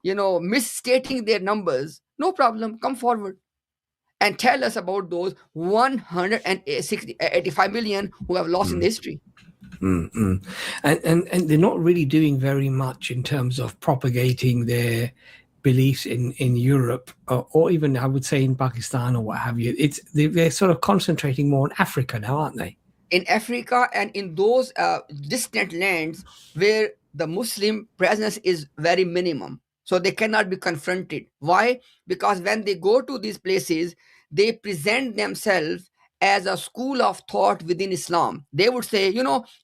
misstating their numbers, no problem, come forward and tell us about those 185 million who have lost in history. And they're not really doing very much in terms of propagating their beliefs in Europe, or even I would say in Pakistan or what have you. They're sort of concentrating more on Africa now, aren't they? In Africa and in those distant lands where the Muslim presence is very minimum. So they cannot be confronted. Why? Because when they go to these places, they present themselves as a school of thought within Islam. They would say,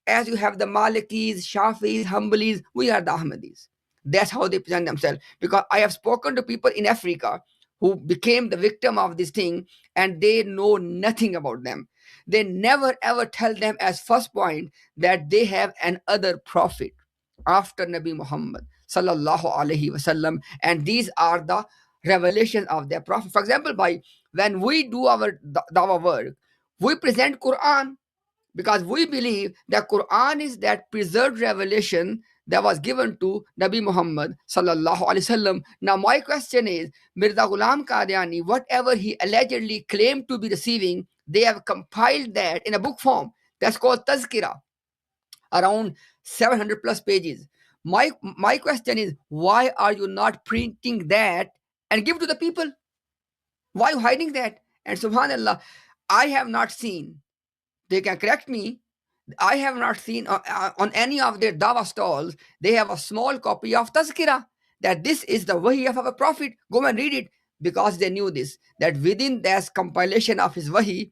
as you have the Malikis, Shafis, Hanbalis, we are the Ahmadis. That's how they present themselves. Because I have spoken to people in Africa who became the victim of this thing, and they know nothing about them. They never ever tell them as first point that they have another prophet after Nabi Muhammad sallallahu alaihi wasallam, and these are the revelations of their prophet. For example, when we do our dawah work, we present Quran because we believe that Quran is that preserved revelation that was given to Nabi Muhammad sallallahu alaihi wasallam. Now my question is, Mirza Ghulam Qadiani, whatever he allegedly claimed to be receiving, they have compiled that in a book form that's called Tazkira, around 700 plus pages. My question is, why are you not printing that and give to the people? Why are you hiding that? And subhanallah, I have not seen, they can correct me, I have not seen on any of their dawah stalls, they have a small copy of Tazkira, that this is the wahi of our prophet. Go and read it. Because they knew this, that within this compilation of his wahi,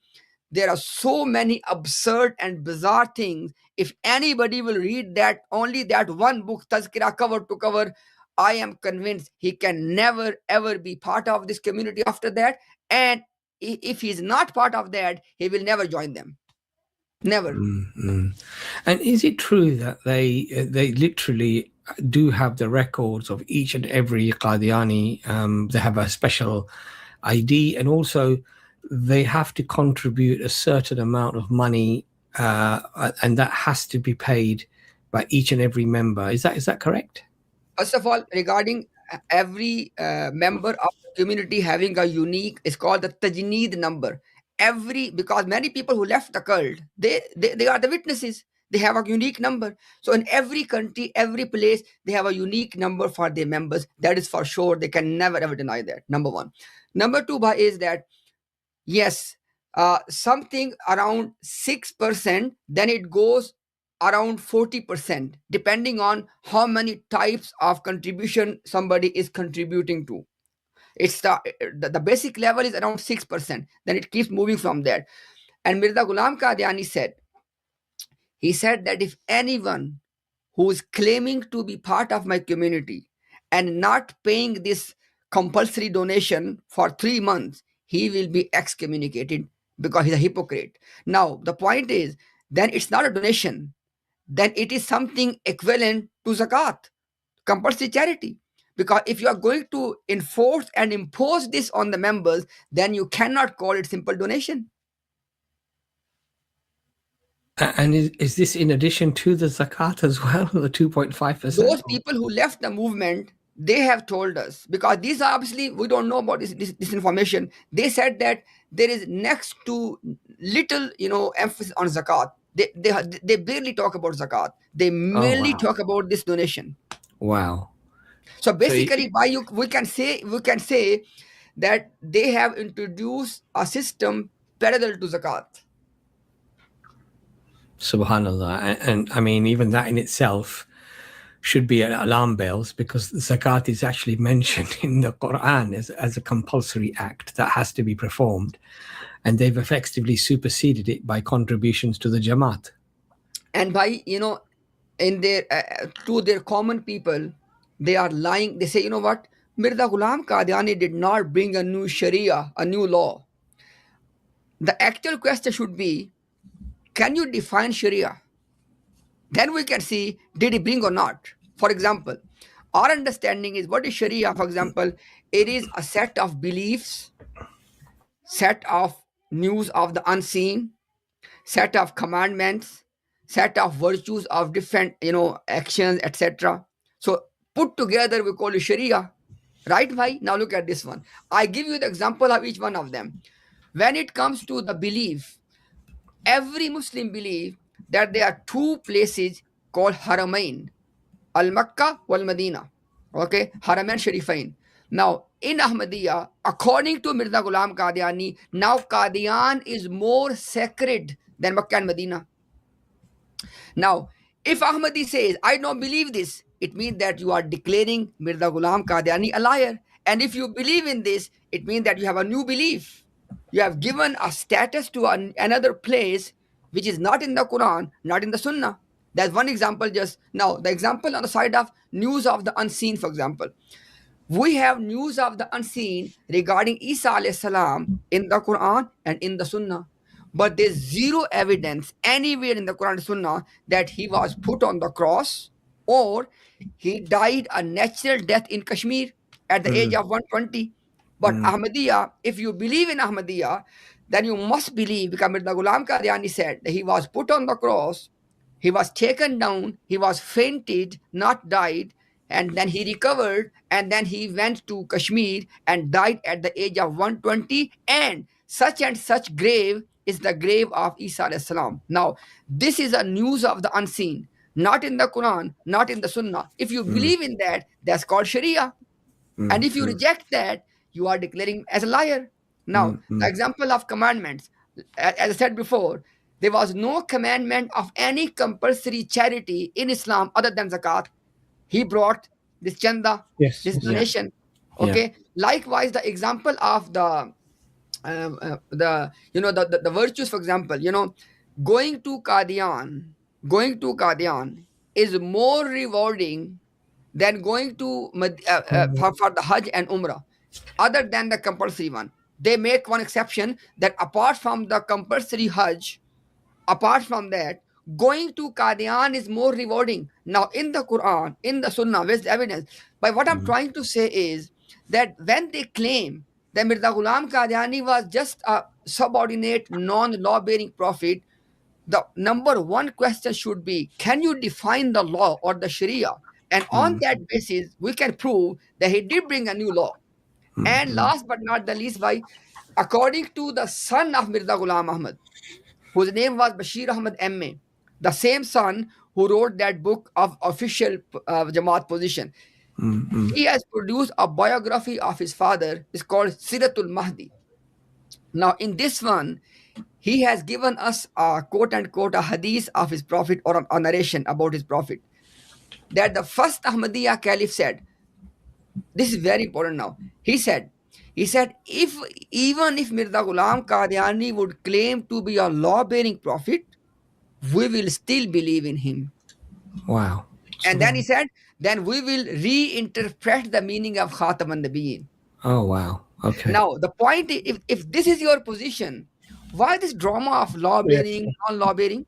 there are so many absurd and bizarre things. If anybody will read that, only that one book, Tazkira, cover to cover, I am convinced he can never ever be part of this community after that. And if he's not part of that, he will never join them. Never. And is it true that they literally do have the records of each and every Qadiani? They have a special ID, and also they have to contribute a certain amount of money, and that has to be paid by each and every member. Is that correct? First of all, regarding every member of the community having a unique, it's called the Tajneed number. Because many people who left the cult, they are the witnesses. They have a unique number. So in every country, every place, they have a unique number for their members. That is for sure. They can never ever deny that. Number one. Number two, is that yes, something around 6%, then it goes around 40%, depending on how many types of contribution somebody is contributing to. It's the basic level is around 6%. Then it keeps moving from there. And Mirza Ghulam Qadiani said that if anyone who is claiming to be part of my community and not paying this compulsory donation for 3 months, he will be excommunicated because he's a hypocrite. Now, the point is, then it's not a donation. Then it is something equivalent to zakat, compulsory charity. Because if you are going to enforce and impose this on the members, then you cannot call it simple donation. And is this in addition to the zakat as well, the 2.5%? Those people who left the movement, they have told us, because these are obviously, we don't know about this information. They said that there is next to little, emphasis on zakat. They barely talk about zakat. They merely talk about this donation. Wow. So basically, we can say that they have introduced a system parallel to zakat. Subhanallah. And I mean, even that in itself should be alarm bells, because zakat is actually mentioned in the Quran as a compulsory act that has to be performed, and they've effectively superseded it by contributions to the Jamaat. And by in their to their common people, they are lying. They say, you know what, Mirza Ghulam Qadiani did not bring a new Shariah, a new law. The actual question should be, can you define Shariah? Then we can see, did he bring or not? For example, our understanding is, what is Shariah? For example, it is a set of beliefs, set of news of the unseen, set of commandments, set of virtues of different, actions, etc. So put together, we call it Shariah. Right, bhai? Now look at this one. I give you the example of each one of them. When it comes to the belief, every Muslim believe that there are two places called Haramain, Al Makkah wal Medina. Okay, Haramain Sharifain. Now, in Ahmadiyya, according to Mirza Ghulam Qadiani, now Qadian is more sacred than Makkah and Medina. Now, if Ahmadi says, I don't believe this, it means that you are declaring Mirza Ghulam Qadiani a liar. And if you believe in this, it means that you have a new belief. You have given a status to another place which is not in the Quran, not in the Sunnah. That's one example. Just now, the example on the side of news of the unseen, for example. We have news of the unseen regarding Isa alayhi salam in the Quran and in the Sunnah. But there's zero evidence anywhere in the Quran and Sunnah that he was put on the cross or he died a natural death in Kashmir at the age Mm, of 120. But mm, Ahmadiyya, if you believe in Ahmadiyya, then you must believe, because Mirza Ghulam Qadiani said that he was put on the cross, he was taken down, he was fainted, not died, and then he recovered, and then he went to Kashmir and died at the age of 120. And such grave is the grave of Isa alayhi salam. Now, this is a news of the unseen, not in the Quran, not in the Sunnah. If you mm, believe in that, that's called Shariah. And mm, if you mm, reject that, you are declaring as a liar. Now, mm, the mm. example of commandments, as I said before, there was no commandment of any compulsory charity in Islam other than zakat. He brought this chanda, Yes, this yeah, donation. yeah. Okay. Likewise, the example of the virtues, for example, going to Qadian is more rewarding than going to for the Hajj and Umrah, other than the compulsory one. They make one exception that apart from the compulsory Hajj, apart from that, going to Qadian is more rewarding. Now, in the Quran, in the Sunnah, where's the evidence? But what I'm Mm, trying to say is that when they claim that Mirza Ghulam Qadiani was just a subordinate, non-law bearing prophet, the number one question should be, can you define the law or the Sharia? And on mm, that basis, we can prove that he did bring a new law. mm, And mm, last but not the least, by according to the son of Mirza Ghulam Ahmad, whose name was Bashir Ahmad M.A., the same son who wrote that book of official Jamaat position. mm, mm. He has produced a biography of his father. It's called Siratul Mahdi. Now, in this one, he has given us a quote unquote a hadith of his prophet, or a narration about his prophet, that the first Ahmadiyya caliph said, this is very important now. He said, if even if Mirza Ghulam Qadiani would claim to be a law bearing prophet, we will still believe in him. Wow. And then he So, said, then we will reinterpret the meaning of Khatam an Nabiyyin. oh wow. Okay. Now, the point is, if this is your position, why this drama of law Yes. bearing, non law bearing?